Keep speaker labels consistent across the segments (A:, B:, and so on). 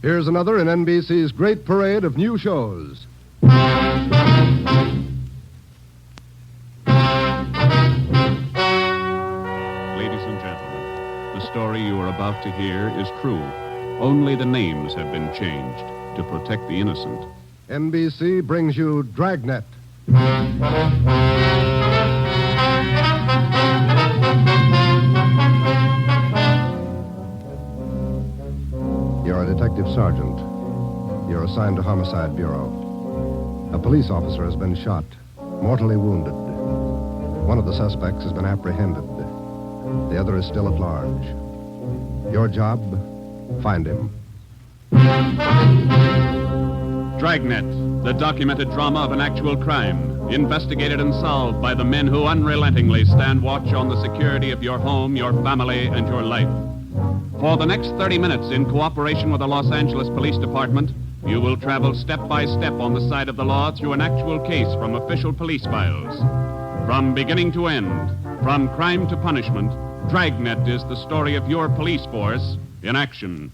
A: Here's another in NBC's great parade of new shows.
B: The story you are about to hear is true. Only the names have been changed to protect the innocent.
A: NBC brings you Dragnet. You're a detective sergeant. You're assigned to Homicide Bureau. A police officer has been shot, mortally wounded. One of the suspects has been apprehended. The other is still at large. Your job, find him.
B: Dragnet, the documented drama of an actual crime, investigated and solved by the men who unrelentingly stand watch on the security of your home, your family, and your life. For the next 30 minutes, in cooperation with the Los Angeles Police Department, you will travel step by step on the side of the law through an actual case from official police files. From beginning to end, from crime to punishment, Dragnet is the story of your police force in action.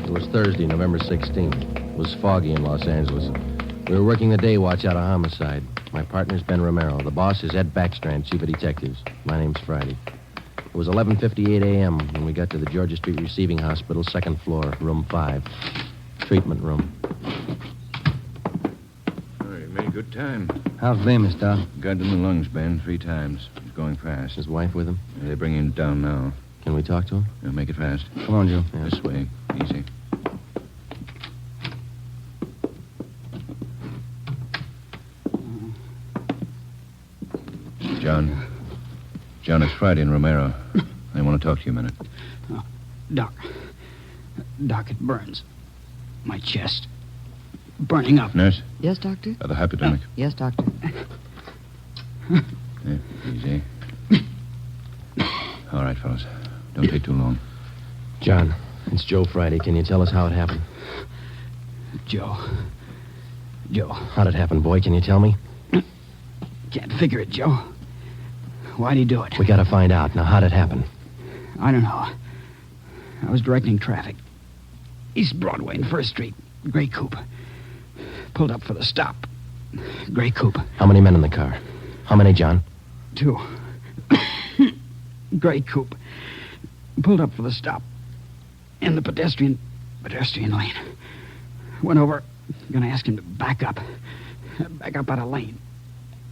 C: It was Thursday, November 16th. It was foggy in Los Angeles. We were working the day watch out of Homicide. My partner's Ben Romero. The boss is Ed Backstrand, chief of detectives. My name's Friday. It was 11:58 a.m. when we got to the Georgia Street Receiving Hospital, second floor, room 5. Treatment room.
D: Good time.
E: How's Bemis, Doc?
D: Got in the lungs, Ben, 3 times. He's going fast.
C: His wife with him?
D: They're bringing him down now.
C: Can we talk to him?
D: Now make it fast.
E: Come on, Joe.
C: Yeah.
D: This way. Easy. John, it's Friday and Romero. I want to talk to you a minute.
F: Doc, it burns. My chest. Burning up.
D: Nurse?
G: Yes, Doctor?
D: The hypodermic.
G: Yes, Doctor.
D: Yeah, easy. All right, fellas. Don't take too long.
C: John, it's Joe Friday. Can you tell us how it happened?
F: Joe.
C: How'd it happen, boy? Can you tell me?
F: Can't figure it, Joe. Why'd he do it?
C: We gotta find out. Now, how'd it happen?
F: I don't know. I was directing traffic. East Broadway and First Street. Gray coupe. Pulled up for the stop. Gray coupe.
C: How many men in the car? How many, John?
F: 2. Gray coupe. Pulled up for the stop. In the pedestrian lane. Went over. Gonna ask him to back up. Back up out of lane.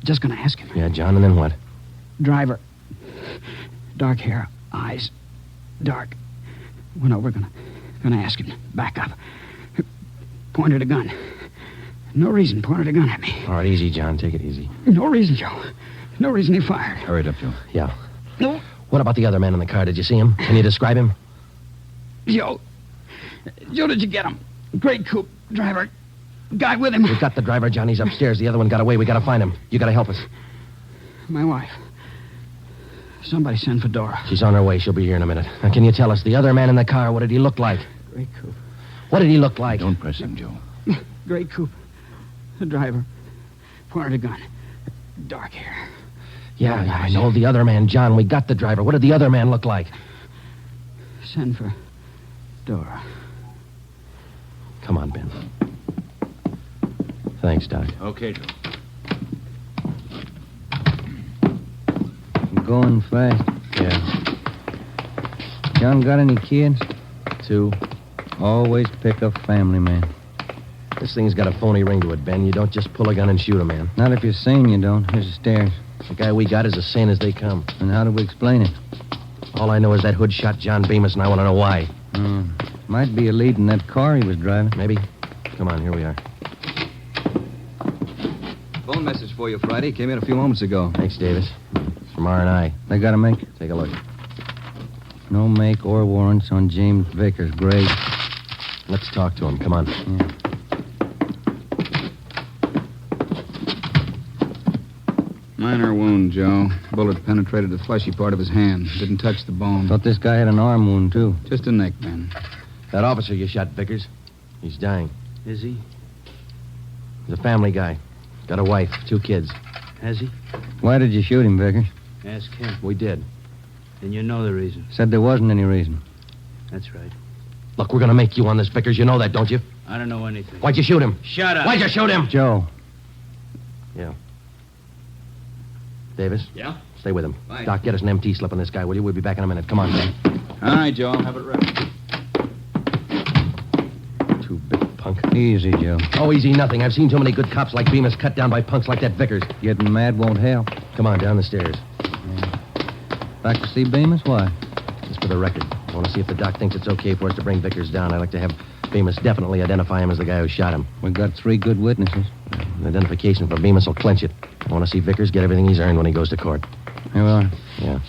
F: Just gonna ask him.
C: Yeah, John, and then what?
F: Driver. Dark hair. Eyes. Dark. Went over. Gonna ask him to back up. Pointed a gun. No reason. Pointed a gun at me.
C: All right, easy, John. Take it easy.
F: No reason, Joe. No reason he fired.
D: Hurry it up, Joe.
C: Yeah.
F: No.
C: What about the other man in the car? Did you see him? Can you describe him?
F: Joe, did you get him? Great coupe. Driver. Guy with him.
C: We've got the driver, John. He's upstairs. The other one got away. We gotta find him. You gotta help us.
F: My wife. Somebody send for Dora.
C: She's on her way. She'll be here in a minute. Now, can you tell us, the other man in the car, what did he look like?
F: Great coupe.
C: What did he look like?
D: Don't press him, Joe.
F: Great coupe. The driver. Pointed a gun. Dark hair.
C: Yeah, I know. The other man, John. We got the driver. What did the other man look like?
F: Send for Dora.
C: Come on, Ben. Thanks, Doc.
D: Okay, Joe.
E: Going fast.
C: Yeah.
E: John got any kids?
C: 2.
E: Always pick a family man.
C: This thing's got a phony ring to it, Ben. You don't just pull a gun and shoot a man.
E: Not if you're sane, you don't. Here's the stairs.
C: The guy we got is as sane as they come.
E: And how do we explain it?
C: All I know is that hood shot John Bemis, and I want to know why.
E: Might be a lead in that car he was driving.
C: Maybe. Come on, here we are.
H: Phone message for you, Friday. Came in a few moments ago.
C: Thanks, Davis. It's from R&I.
E: They got a make?
C: Take a look.
E: No make or warrants on James Vickers. Great.
C: Let's talk to him. Come on.
E: Yeah.
H: Minor wound, Joe. Bullet penetrated the fleshy part of his hand. Didn't touch the bone.
E: Thought this guy had an arm wound, too.
H: Just a neck, man.
C: That officer you shot, Vickers, he's dying.
F: Is he?
C: He's a family guy. Got a wife, 2 kids.
F: Has he?
E: Why did you shoot him, Vickers?
F: Ask him.
C: We did.
G: And you know the reason.
E: Said there wasn't any reason.
G: That's right.
C: Look, we're going to make you on this, Vickers. You know that, don't you?
G: I don't know anything.
C: Why'd you shoot him?
G: Shut up.
C: Why'd you shoot him?
E: Joe.
C: Yeah. Davis?
H: Yeah?
C: Stay with him.
H: Right.
C: Doc, get us an MT slip on this guy, will you? We'll be back in a minute. Come on, Ben.
H: All right, Joe. I'll have it ready.
C: Too big punk.
E: Easy, Joe.
C: Oh, easy nothing. I've seen too many good cops like Bemis cut down by punks like that Vickers.
E: Getting mad won't help.
C: Come on, down the stairs.
E: Back to see Bemis? Why?
C: Just for the record. I want to see if the doc thinks it's okay for us to bring Vickers down. I'd like to have Bemis definitely identify him as the guy who shot him.
E: We've got 3 good witnesses.
C: An identification from Bemis will clinch it. I want to see Vickers get everything he's earned when he goes to court.
E: Here we are.
C: Yeah.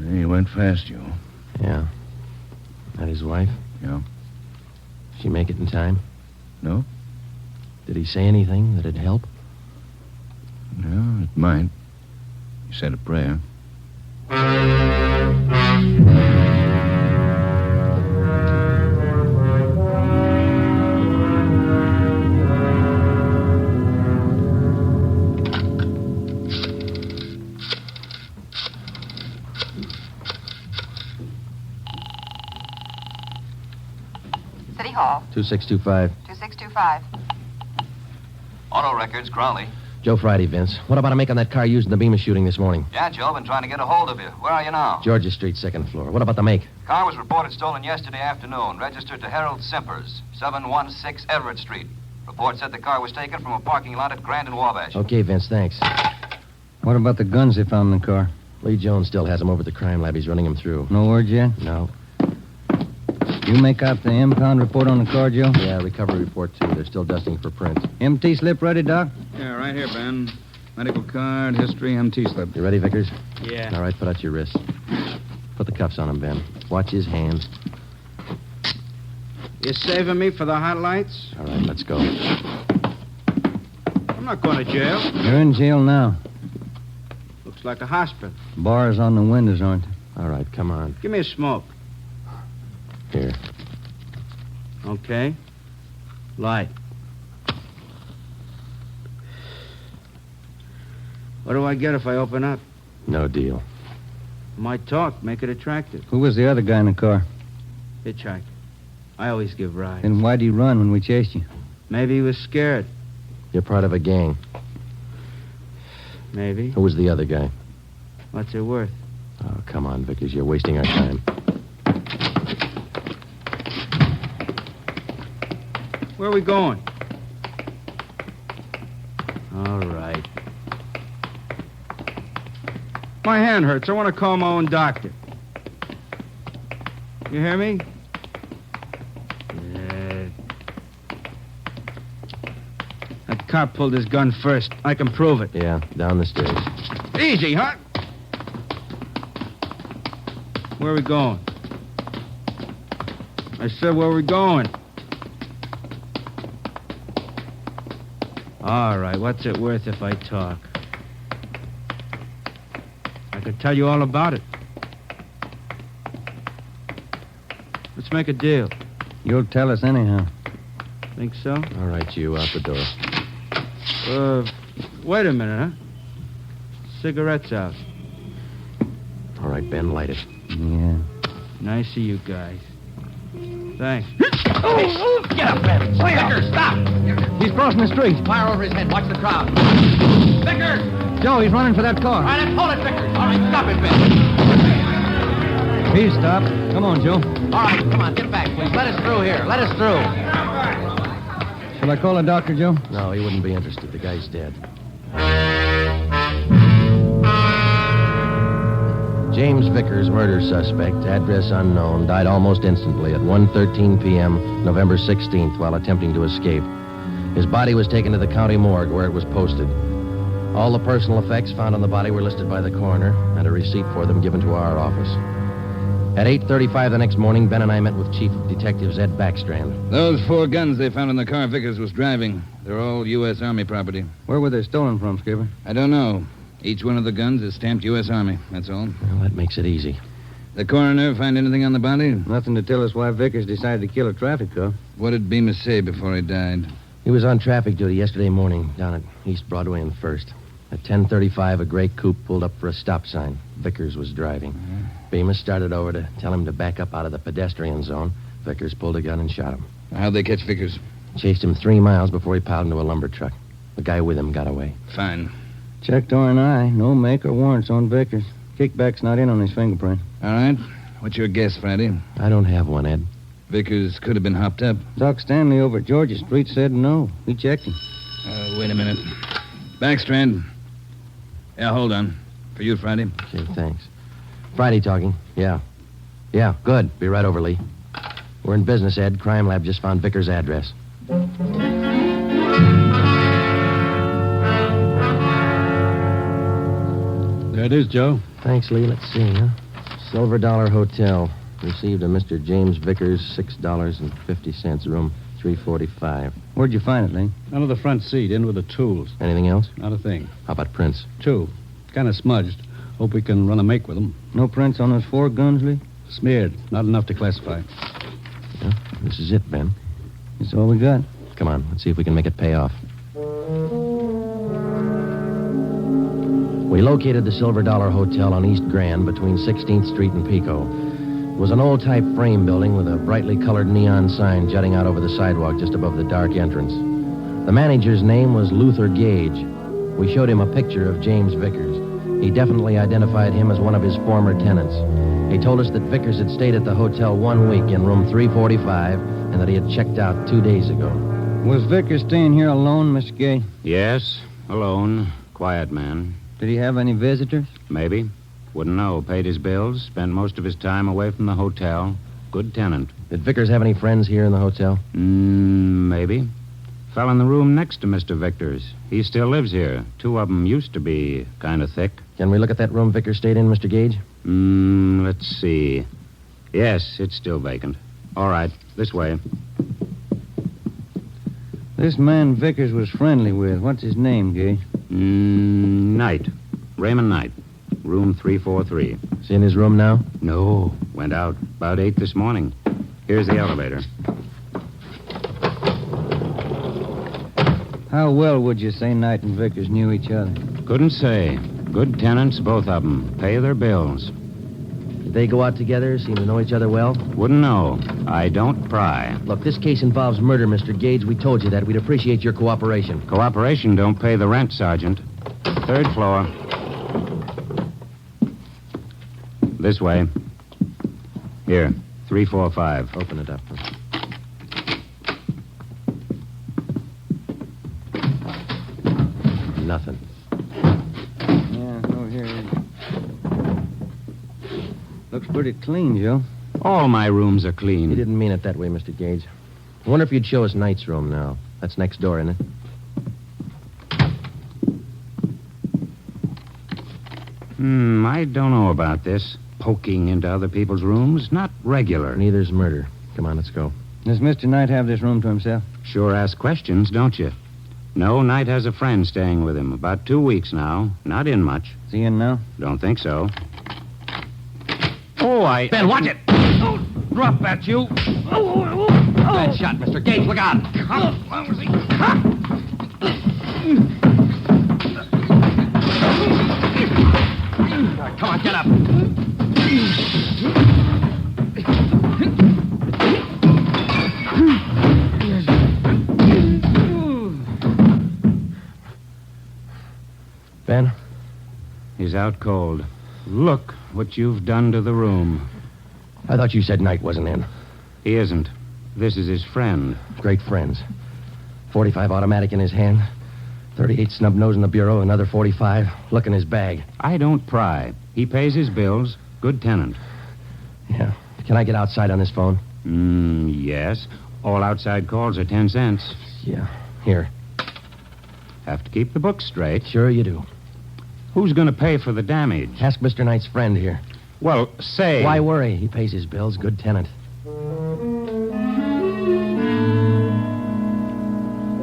D: He went fast, Joe.
C: Yeah. That his wife?
D: Yeah.
C: She make it in time?
D: No?
C: Did he say anything that'd help?
D: No, it might. He said a prayer.
I: City Hall,
C: 2625.
I: 2625.
J: Auto records, Crowley.
C: Joe Friday, Vince. What about a make on that car used in the Bemis shooting this morning?
J: Yeah, Joe, been trying to get a hold of you. Where are you now?
C: Georgia Street, 2nd floor. What about the make?
J: Car was reported stolen yesterday afternoon. Registered to Harold Simpers, 716 Everett Street. Report said the car was taken from a parking lot at Grand and Wabash.
C: Okay, Vince, thanks.
E: What about the guns they found in the car?
C: Lee Jones still has them over at the crime lab. He's running them through.
E: No word yet?
C: No.
E: You make out the impound report on the car, Joe?
C: Yeah, recovery report, too. They're still dusting for print.
E: MT slip ready, Doc?
H: Yeah, right here, Ben. Medical card, history, MT slip.
C: You ready, Vickers?
G: Yeah.
C: All right, put out your wrist. Put the cuffs on him, Ben. Watch his hands.
F: You saving me for the hot lights?
C: All right, let's go.
F: I'm not going to jail.
E: You're in jail now.
F: Looks like a hospital.
E: Bars on the windows, aren't there?
C: All right, come on.
F: Give me a smoke.
C: Here.
F: Okay. Light. What do I get if I open up?
C: No deal.
F: Might talk, make it attractive.
E: Who was the other guy in the car?
F: Hitchhiker. I always give rides.
E: Then why'd he run when we chased you?
F: Maybe he was scared.
C: You're part of a gang.
F: Maybe.
C: Who was the other guy?
F: What's it worth?
C: Oh, come on, Vickers. You're wasting our time.
F: Where are we going? All right. My hand hurts. I want to call my own doctor. You hear me? Yeah. That cop pulled his gun first. I can prove it.
C: Yeah, down the stairs.
F: Easy, huh? Where are we going? I said, where are we going? All right, what's it worth if I talk? I could tell you all about it. Let's make a deal.
E: You'll tell us anyhow.
F: Think so?
C: All right, you, out the door.
F: Wait a minute, huh? Cigarette's out.
C: All right, Ben, light it.
E: Yeah.
F: Nice of you guys. Thanks.
C: Get up, Ben. Vickers, stop!
E: He's crossing the street.
C: Fire over his head. Watch the crowd. Vickers!
E: Joe, he's running for that car.
C: All right, let's hold it, Vickers. All right, stop it, Ben.
E: He's stopped. Come on, Joe.
C: All right, come on, get back, please. Let us through here. Let us through.
E: Shall I call a doctor, Joe?
C: No, he wouldn't be interested. The guy's dead. James Vickers, murder suspect, address unknown, died almost instantly at 1:13 p.m., November 16th, while attempting to escape. His body was taken to the county morgue where it was posted. All the personal effects found on the body were listed by the coroner, and a receipt for them given to our office. At 8:35 the next morning, Ben and I met with Chief of Detectives Ed Backstrand.
H: Those 4 guns they found in the car Vickers was driving. They're all U.S. Army property.
E: Where were they stolen from, Skipper?
H: I don't know. Each one of the guns is stamped U.S. Army, that's all.
C: Well, that makes it easy.
H: The coroner find anything on the body?
E: Nothing to tell us why Vickers decided to kill a traffic cop.
H: What did Bemis say before he died?
C: He was on traffic duty yesterday morning down at East Broadway and First. At 10:35, a gray coupe pulled up for a stop sign. Vickers was driving. Bemis started over to tell him to back up out of the pedestrian zone. Vickers pulled a gun and shot him.
H: How'd they catch Vickers?
C: Chased him 3 miles before he piled into a lumber truck. The guy with him got away.
H: Fine.
E: Checked R&I. No make or warrants on Vickers. Kickback's not in on his fingerprint.
H: All right. What's your guess, Friday?
C: I don't have one, Ed.
H: Vickers could have been hopped up.
E: Doc Stanley over at Georgia Street said no. We checked him.
H: Wait a minute. Backstrand. Yeah, hold on. For you, Friday.
C: Okay, thanks. Friday talking. Yeah. Yeah, good. Be right over, Lee. We're in business, Ed. Crime Lab just found Vickers' address.
K: There it is, Joe.
C: Thanks, Lee. Let's see, huh? Silver Dollar Hotel. Received a Mr. James Vickers, $6.50, room 345.
E: Where'd you find it, Lee?
K: Under the front seat, in with the tools.
C: Anything else?
K: Not a thing.
C: How about prints?
K: 2. Kind of smudged. Hope we can run a make with them.
E: No prints on those 4 guns, Lee?
K: Smeared. Not enough to classify.
C: Yeah, this is it, Ben.
E: That's all we got.
C: Come on, let's see if we can make it pay off. We located the Silver Dollar Hotel on East Grand between 16th Street and Pico. It was an old-type frame building with a brightly colored neon sign jutting out over the sidewalk just above the dark entrance. The manager's name was Luther Gage. We showed him a picture of James Vickers. He definitely identified him as one of his former tenants. He told us that Vickers had stayed at the hotel 1 week in room 345 and that he had checked out 2 days ago.
E: Was Vickers staying here alone, Mr. Gay?
L: Yes, alone. Quiet man.
E: Did he have any visitors?
L: Maybe. Wouldn't know. Paid his bills, spent most of his time away from the hotel. Good tenant.
C: Did Vickers have any friends here in the hotel?
L: Maybe. Fell in the room next to Mr. Vickers. He still lives here. 2 of them used to be kind of thick.
C: Can we look at that room Vickers stayed in, Mr. Gage?
L: Let's see. Yes, it's still vacant. All right, this way.
E: This man Vickers was friendly with. What's his name, Gage?
L: Knight. Raymond Knight. Room 343.
C: Is he in his room now?
L: No. Went out about 8 this morning. Here's the elevator.
E: How well would you say Knight and Vickers knew each other?
L: Couldn't say. Good tenants, both of them. Pay their bills.
C: Did they go out together? Seem to know each other well?
L: Wouldn't know. I don't pry.
C: Look, this case involves murder, Mr. Gage. We told you that. We'd appreciate your cooperation.
L: Cooperation don't pay the rent, Sergeant. 3rd floor. This way. Here, 345.
C: Open it up. Nothing.
E: Yeah, over here it is. Looks pretty clean, Joe.
L: All my rooms are clean.
C: He didn't mean it that way, Mr. Gage. I wonder if you'd show us Knight's room now. That's next door, isn't it?
L: I don't know about this. Poking into other people's rooms. Not regular.
C: Neither's murder. Come on, let's go.
E: Does Mr. Knight have this room to himself?
L: Sure ask questions, don't you? No, Knight has a friend staying with him. About 2 weeks now. Not in much.
E: Is he in now?
L: Don't think so.
C: Ben, watch it!
L: Oh, drop that, you.
C: Bad shot, Mr. Gage. Look out! Come on, get up. Ben?
L: He's out cold. Look what you've done to the room.
C: I thought you said Knight wasn't in.
L: He isn't. This is his friend.
C: Great friends. 45 automatic in his hand. 38 snub nose in the bureau. Another 45. Look in his bag.
L: I don't pry. He pays his bills. Good tenant.
C: Yeah. Can I get outside on this phone?
L: Yes. All outside calls are 10 cents.
C: Yeah. Here.
L: Have to keep the books straight.
C: Sure you do.
L: Who's going to pay for the damage?
C: Ask Mr. Knight's friend here.
L: Well, say...
C: Why worry? He pays his bills. Good tenant.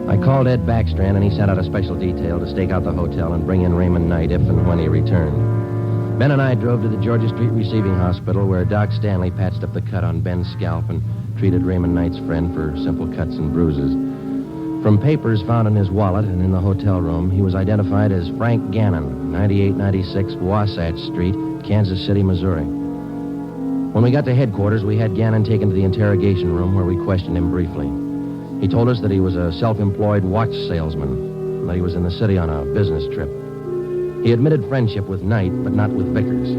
C: I called Ed Backstrand, and he sent out a special detail to stake out the hotel and bring in Raymond Knight if and when he returned. Ben and I drove to the Georgia Street Receiving Hospital where Doc Stanley patched up the cut on Ben's scalp and treated Raymond Knight's friend for simple cuts and bruises. From papers found in his wallet and in the hotel room, he was identified as Frank Gannon, 9896 Wasatch Street, Kansas City, Missouri. When we got to headquarters, we had Gannon taken to the interrogation room where we questioned him briefly. He told us that he was a self-employed watch salesman, and that he was in the city on a business trip. He admitted friendship with Knight, but not with Vickers.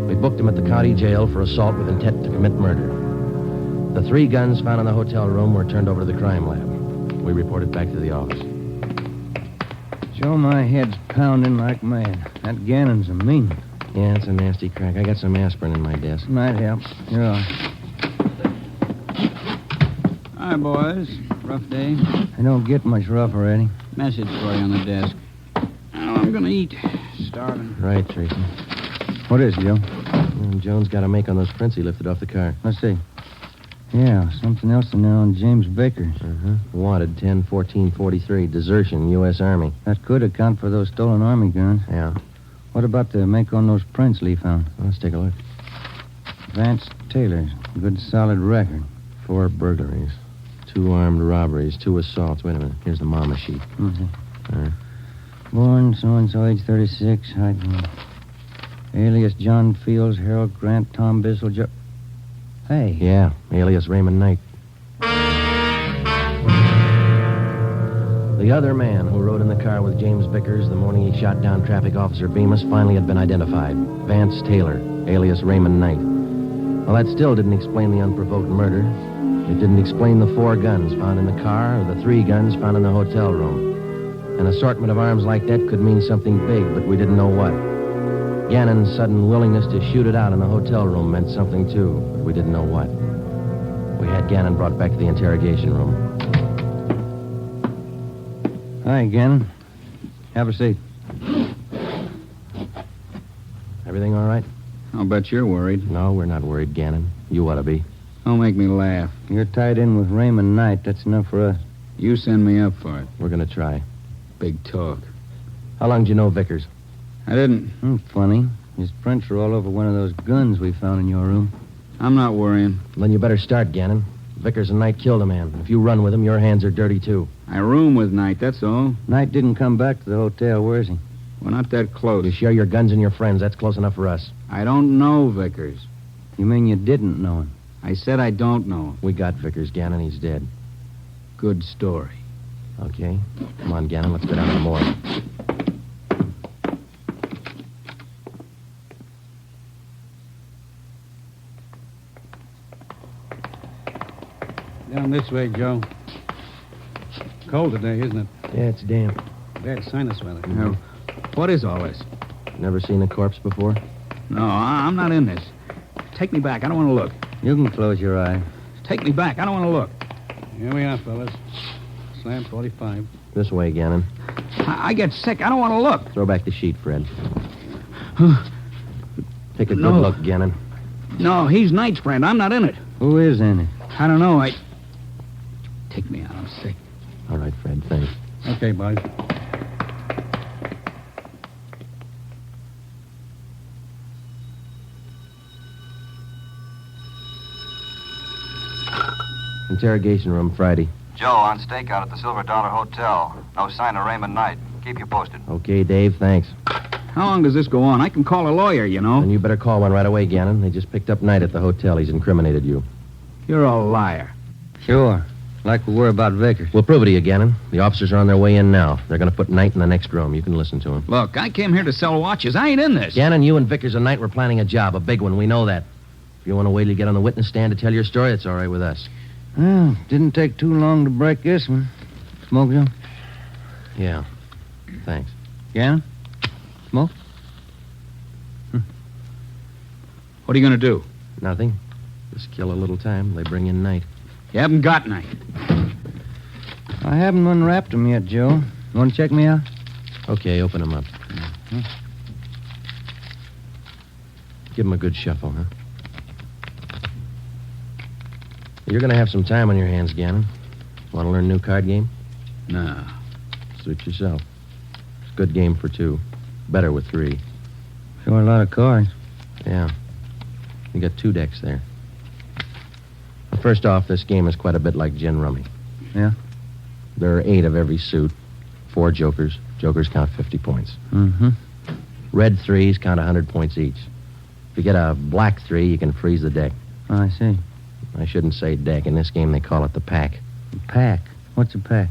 C: We booked him at the county jail for assault with intent to commit murder. The 3 guns found in the hotel room were turned over to the crime lab. We reported back to the office.
E: Joe, my head's pounding like mad. That Gannon's a mean one.
C: Yeah, it's a nasty crack. I got some aspirin in my desk.
E: Might help. Here are.
F: Hi, boys. Rough day.
E: I don't get much rougher, Eddie.
F: Message for you on the desk. Now I'm gonna eat. Starving.
C: Right, Tracy.
E: What is it, Joe?
C: Jones got a make on those prints he lifted off the car.
E: Let's see. Yeah, something else in there on James Vickers.
C: Wanted 10-14-43, desertion, U.S. Army.
E: That could account for those stolen Army guns.
C: Yeah.
E: What about the make on those prints Lee found?
C: Let's take a look.
E: Vance Taylor's. Good solid record.
C: 4 burglaries, 2 armed robberies, 2 assaults. Wait a minute. Here's the mama sheet.
E: Okay.
C: All right.
E: Born so-and-so, age 36, height... Alias John Fields, Harold Grant, Tom Bissell, Hey.
C: Yeah, alias Raymond Knight. The other man who rode in the car with James Vickers the morning he shot down Traffic Officer Bemis finally had been identified. Vance Taylor, alias Raymond Knight. Well, that still didn't explain the unprovoked murder. It didn't explain the 4 guns found in the car or the 3 guns found in the hotel room. An assortment of arms like that could mean something big, but we didn't know what. Gannon's sudden willingness to shoot it out in the hotel room meant something, too, but we didn't know what. We had Gannon brought back to the interrogation room.
E: Hi, Gannon. Have a seat.
C: Everything all right?
H: I'll bet you're worried.
C: No, we're not worried, Gannon. You ought to be.
H: Don't make me laugh.
E: You're tied in with Raymond Knight. That's enough for us.
H: You send me up for it.
C: We're going to try.
H: Big talk.
C: How long did you know Vickers?
H: I didn't.
E: Funny. His prints are all over one of those guns we found in your room.
H: I'm not worrying.
C: Then you better start, Gannon. Vickers and Knight killed a man. If you run with him, your hands are dirty, too.
H: I room with Knight, that's all.
E: Knight didn't come back to the hotel. Where is he?
H: We're not that close.
C: You share your guns and your friends. That's close enough for us.
H: I don't know Vickers.
E: You mean you didn't know him?
H: I said I don't know him.
C: We got Vickers, Gannon. He's dead.
H: Good story.
C: Okay. Come on, Gannon. Let's go down to the morgue.
K: Down this way, Joe. Cold today, isn't it?
C: Yeah, it's damp.
K: Bad sinus weather.
H: Now, what is all this?
C: Never seen a corpse before?
H: No, I'm not in this. Take me back. I don't want to look.
E: You can close your eye.
H: Take me back. I don't want to look.
K: Here we are, fellas. Slam 45.
C: This way, Gannon.
H: I get sick. I don't want to look.
C: Throw back the sheet, Fred. Take a good
H: No.
C: look, Gannon.
H: No, he's Knight's friend. I'm not in it.
E: Who is in it?
H: I don't know. Take me out. I'm sick.
C: All right, Fred. Thanks.
K: Okay, boys.
C: Interrogation room, Friday.
J: Joe, on stakeout at the Silver Dollar Hotel. No sign of Raymond Knight. Keep you posted.
C: Okay, Dave. Thanks.
H: How long does this go on? I can call a lawyer, you know.
C: And you better call one right away, Gannon. They just picked up Knight at the hotel. He's incriminated you.
H: You're a liar.
E: Sure. Like we were about Vickers.
C: We'll prove it to you, Gannon. The officers are on their way in now. They're going to put Knight in the next room. You can listen to him.
H: Look, I came here to sell watches. I ain't in this.
C: Gannon, you and Vickers and Knight were planning a job, a big one. We know that. If you want to wait till you get on the witness stand to tell your story, it's all right with us.
E: Well, didn't take too long to break this one. Smoke, Joe?
C: Yeah. Thanks.
E: Gannon? Smoke?
H: What are you going to do?
C: Nothing. Just kill a little time. They bring in Knight.
H: You haven't got Knight.
E: I haven't unwrapped him yet, Joe. You want to check me out?
C: Okay, open him up. Give him a good shuffle, huh? You're going to have some time on your hands, Gannon. Want to learn a new card game?
H: No.
C: Suit yourself. It's a good game for 2. Better with 3.
E: Sure a lot of cards.
C: Yeah. You got 2 decks there. Well, first off, this game is quite a bit like gin rummy.
E: Yeah?
C: There are 8 of every suit. 4 jokers. Jokers count 50 points.
E: Mm-hmm.
C: Red 3s count 100 points each. If you get a black 3, you can freeze the deck.
E: Oh, I see.
C: I shouldn't say deck. In this game, they call it the pack.
E: Pack? What's a pack?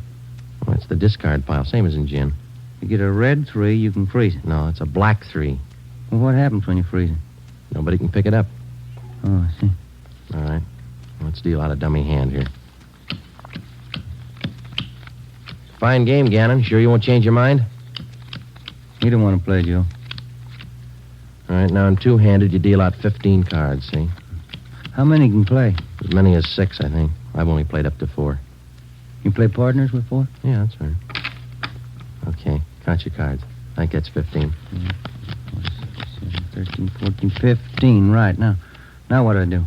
C: Well, it's the discard pile, same as in gin.
E: You get a red 3, you can freeze it.
C: No, it's a black 3.
E: Well, what happens when you freeze it?
C: Nobody can pick it up.
E: Oh, I see.
C: All right. Let's deal out a dummy hand here. Fine game, Gannon. Sure you won't change your mind?
E: You don't want to play, Joe.
C: All right, now in 2-handed, you deal out 15 cards, see?
E: How many can play?
C: As many as 6, I think. I've only played up to 4.
E: You play partners with 4?
C: Yeah, that's right. Okay, count your cards. I think that's 15.
E: 13, 14, 15. Right, now what do I do?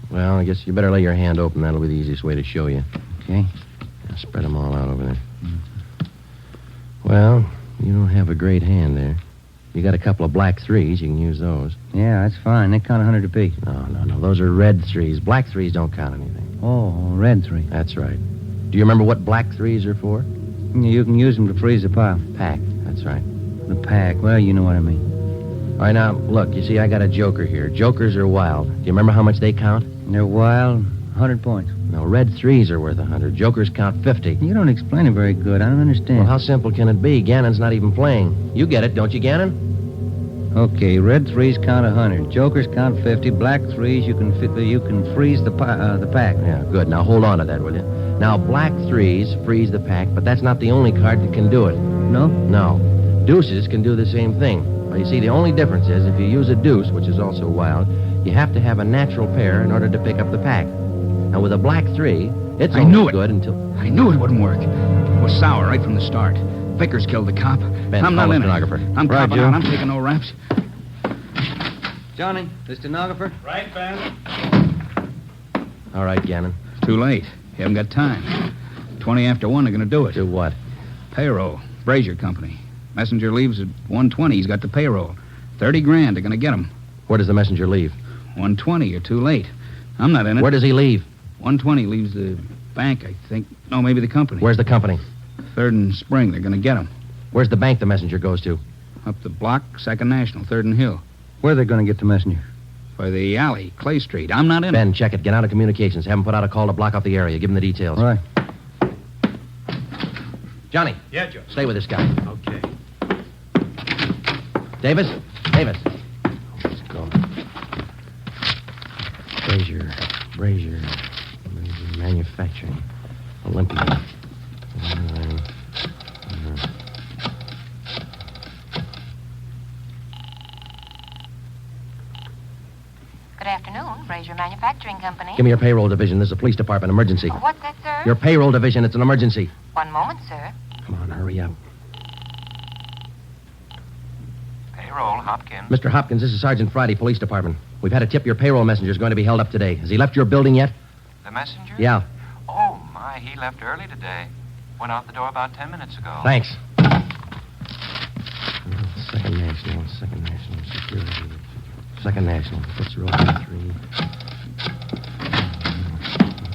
C: Well, I guess you better lay your hand open. That'll be the easiest way to show you.
E: Okay.
C: Now, spread them all out over there. Well, you don't have a great hand there. You got a couple of black 3s. You can use those.
E: Yeah, that's fine. They count 100 apiece.
C: No. Those are red 3s. Black 3s don't count anything.
E: Oh, red 3.
C: That's right. Do you remember what black 3s are for?
E: You can use them to freeze the pile.
C: Pack. That's right.
E: The pack. Well, you know what I mean.
C: All right, now, look. You see, I got a joker here. Jokers are wild. Do you remember how much they count?
E: They're wild. 100 points.
C: No, red 3s are worth 100. Jokers count 50.
E: You don't explain it very good. I don't understand.
C: Well, how simple can it be? Gannon's not even playing. You get it, don't you, Gannon?
E: Okay, red 3s count 100. Jokers count 50. Black 3s, you can freeze the pack.
C: Yeah, good. Now, hold on to that, will you? Now, black 3s freeze the pack, but that's not the only card that can do it.
E: No?
C: No. Deuces can do the same thing. Well, you see, the only difference is if you use a deuce, which is also wild, you have to have a natural pair in order to pick up the pack. Now, with a black 3, it's only good until...
H: I knew it wouldn't work. It was sour right from the start. Vickers killed the cop.
C: Ben,
H: I'm not
C: call the
H: in it.
C: stenographer.
H: I'm
C: Right,
H: copping
C: Joe.
H: out. I'm taking no raps.
E: Johnny, the stenographer?
B: Right, Ben?
C: All right, Gannon.
H: Too late. You haven't got time. 20 after 1, they're going to do it.
C: Do what?
H: Payroll. Brazier Company. Messenger leaves at 1:20. He's got the payroll. 30 grand. They're going to get him.
C: Where does the messenger leave?
H: 1:20. You're too late. I'm not in it.
C: Where does he leave?
H: 1:20 leaves the bank, I think. No, maybe the company.
C: Where's the company?
H: 3rd and Spring. They're going to get him.
C: Where's the bank the messenger goes to?
H: Up the block, 2nd National, 3rd and Hill.
E: Where are they going to get the messenger?
H: By the alley, Clay Street. I'm not in it.
C: Ben, check it. Get out of communications. Have him put out a call to block off the area. Give him the details.
E: All right.
C: Johnny.
B: Yeah, Joe.
C: Stay with this guy.
B: Okay.
C: Davis. Let's go. Brazier. Manufacturing. Olympia.
I: Good afternoon, Brazier Manufacturing Company.
C: Give me your payroll division. This is a police department emergency.
I: What's that, sir?
C: Your payroll division. It's an emergency.
I: One moment, sir.
C: Come on, hurry up.
J: Payroll, Hopkins.
C: Mr. Hopkins, this is Sergeant Friday, Police Department. We've had a tip your payroll messenger's going to be held up today. Has he left your building yet?
J: The messenger?
C: Yeah.
J: Oh, my, he left early today. Went out the door about 10 minutes ago.
C: Thanks. Second National Security. Second National. What's roll 3?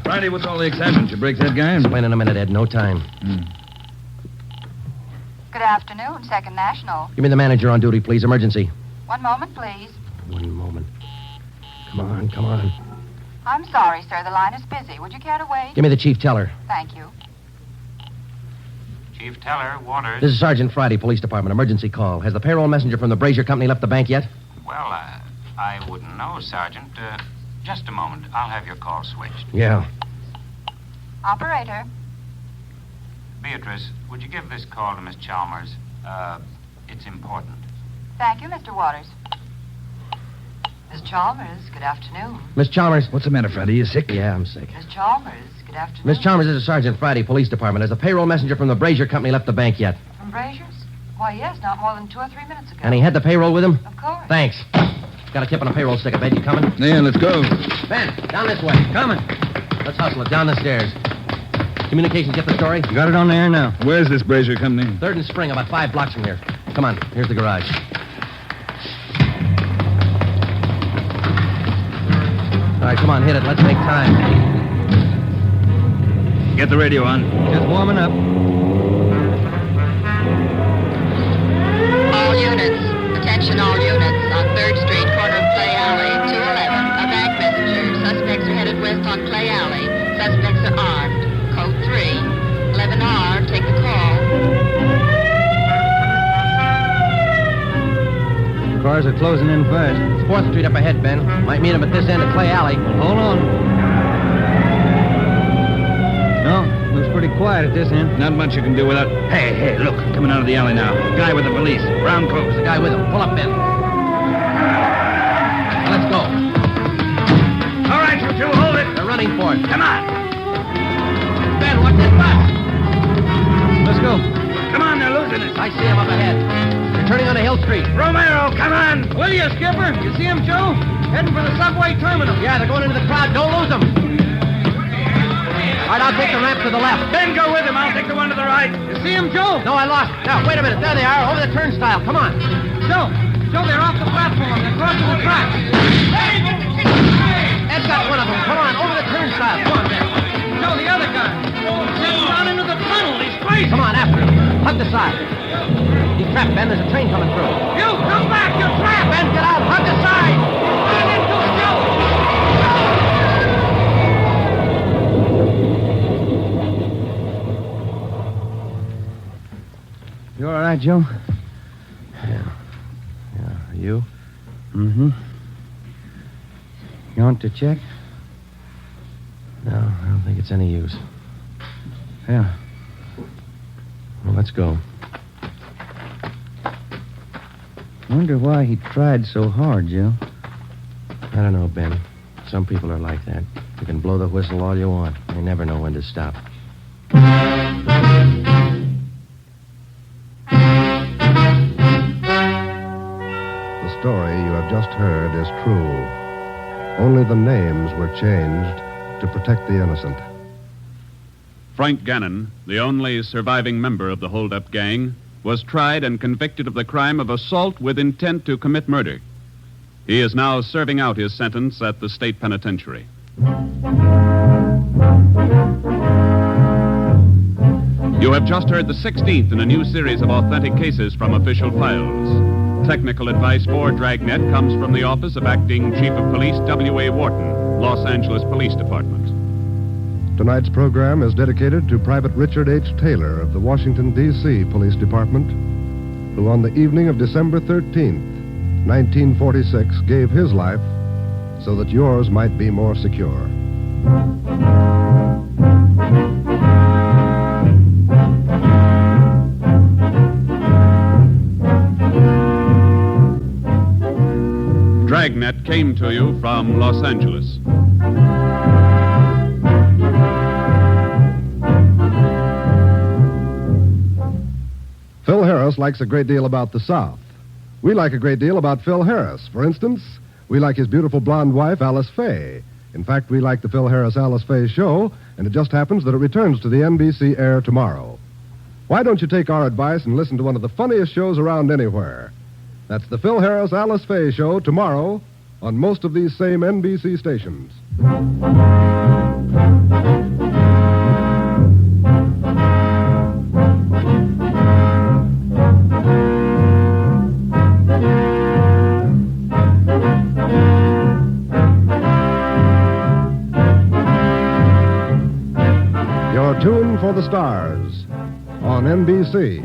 K: Friday, what's all the excitement? You break that guy?
C: Explain in a minute, Ed. No time.
I: Good afternoon, 2nd National.
C: Give me the manager on duty, please. Emergency.
I: One moment, please.
C: One moment. Come on.
I: I'm sorry, sir. The line is busy. Would you care to wait?
C: Give me the chief teller.
I: Thank you.
J: Chief Teller, Waters.
C: This is Sergeant Friday, Police Department. Emergency call. Has the payroll messenger from the Brazier Company left the bank yet?
J: Well, I wouldn't know, Sergeant. Just a moment. I'll have your call switched.
C: Yeah.
I: Operator.
J: Beatrice, would you give this call to Miss Chalmers? It's important.
I: Thank you, Mr. Waters. Miss Chalmers, good afternoon.
C: Miss Chalmers.
K: What's the matter, Friday? You sick?
C: Yeah, I'm sick.
I: Miss Chalmers, good afternoon.
C: Miss Chalmers, this is Sergeant Friday, Police Department. Has the payroll messenger from the Brazier Company left the bank yet?
I: From Brazier's? Why, yes, not more than 2 or 3 minutes ago.
C: And he had the payroll with him?
I: Of course.
C: Thanks. Got a tip on a payroll stick. I bet you coming?
K: Yeah, let's go.
C: Ben, down this way. Coming. Let's hustle it. Down the stairs. Communications, get the story?
E: Got it on the air now.
K: Where's this Brazier Company?
C: 3rd and Spring, about 5 blocks from here. Come on. Here's the garage. right, come on, hit it. Let's make time.
L: Get the radio on.
E: Just warming up.
I: All units. Attention all units. On 3rd Street, corner of Clay Alley, 211. A bank messenger. Suspects are headed west on Clay Alley. Suspects are armed. Code 3. 11R, take the call.
E: Cars are closing in fast.
C: 4th Street up ahead, Ben. Might meet him at this end of Clay Alley.
E: Hold on. No, looks pretty quiet at this end.
H: Not much you can do without... Hey, look, coming out of the alley now. Guy with the police, brown clothes.
C: The guy with him. Pull up, Ben. Now, let's go.
H: All right, you two, hold it.
C: They're running for it.
H: Come on.
C: Ben, watch this bus.
E: Let's go.
H: Come on, they're losing it.
C: I see him up ahead. They're turning onto Hill Street.
H: Romero, come on.
E: Will you, Skipper? You see him, Joe? Heading for the subway terminal.
C: Yeah, they're going into the crowd. Don't lose them. All right, I'll take the ramp to the left.
H: Ben, go with him. I'll take the one to the right.
E: You see him, Joe?
C: No, I lost. Now, wait a minute. There they are, over the turnstile. Come on.
E: Joe, they're off the platform. They're crossing the track.
C: Ed's got one of them. Come on, over the turnstile. Come on, Ben.
E: Joe, the other guy. Heading down into the tunnel. He's crazy.
C: Come on, after him. Hug the side. He's trapped, Ben. There's a train coming through.
E: You, come back. You're trapped.
C: Ben, get out. Hug the side.
E: Get into it, Joe. You all right, Joe?
C: Yeah. You?
E: Mm-hmm. You want to check?
C: No, I don't think it's any use.
E: Yeah.
C: Well, let's go.
E: Wonder why he tried so hard, Joe.
C: I don't know, Ben. Some people are like that. You can blow the whistle all you want. They never know when to stop.
A: The story you have just heard is true. Only the names were changed to protect the innocent.
B: Frank Gannon, the only surviving member of the hold-up gang, was tried and convicted of the crime of assault with intent to commit murder. He is now serving out his sentence at the state penitentiary. You have just heard the 16th in a new series of authentic cases from official files. Technical advice for Dragnet comes from the office of Acting Chief of Police W.A. Wharton, Los Angeles Police Department.
A: Tonight's program is dedicated to Private Richard H. Taylor of the Washington, D.C. Police Department, who on the evening of December 13th, 1946, gave his life so that yours might be more secure.
B: Dragnet came to you from Los Angeles.
A: Phil Harris likes a great deal about the South. We like a great deal about Phil Harris. For instance, we like his beautiful blonde wife, Alice Faye. In fact, we like the Phil Harris-Alice Faye show, and it just happens that it returns to the NBC air tomorrow. Why don't you take our advice and listen to one of the funniest shows around anywhere? That's the Phil Harris-Alice Faye show tomorrow on most of these same NBC stations. You're tuned for the stars on NBC.